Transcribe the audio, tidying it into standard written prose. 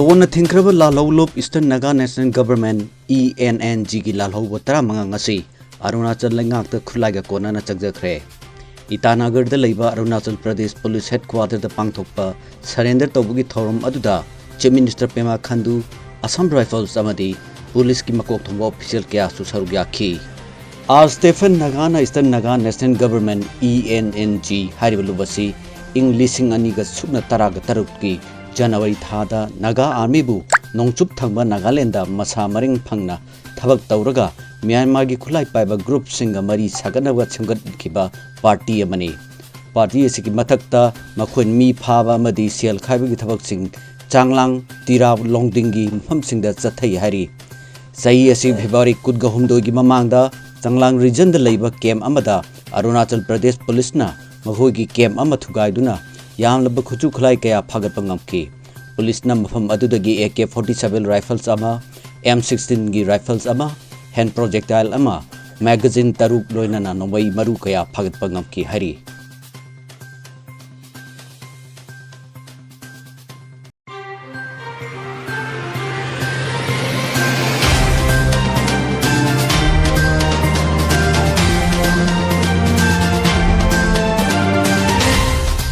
loan थिंख्रब लालौलोप eastern Naga national government ENNG की लालहौब 15 अरुणाचल लैंगाक खुलाइगा कोना चगजख्रे ईटानगर अरुणाचल प्रदेश पुलिस हेडक्वार्टर पांथोप सरेंडर तौबगी थौरम अदुदा chief minister Pema Khandu Assam rifles police की मकोक थोंबा ऑफिशियल क्या सरुक याखी आर स्टेफन नागाना eastern Naga national government ENNG हारिबलुबसी इंग लिसिंग अनिगा सुकना तराग तरुक की जनवरी थादा नागा आर्मी बु नोंचुप थंबा नागालैंड मसा मरिंग फंगना थबक तौरगा म्यांमार की खुलाई पाइबा ग्रुप सिंग मरी सागनबा सेमगतखिबा पार्टी अमनी पार्टी असि की मथक्ता मखोन मी फाबा मदी सेल खाइबगी थबक सिंग चांगलांग तिराव लोंगदिंगी मफम सिंग द चथै हारी सही असि फेब्रुवारी कुदगा हुमदोगी ममांगदा चांगलांग रीजन द लैबा कैम्प अमदा अरुणाचल प्रदेश पुलिस ना मखोगी कैम्प अमा थुगाइदुना यामलब खुचु खुलाई कया फागतपा ngamki पुलिस ना मफम अदुदगी AK-47 राइफल्स अमा M16 की राइफल्स अमा हैंड प्रोजेक्टाइल अमा मैगजीन तरुक लोइनना नोमई मरु कया फागतपा ngamki hari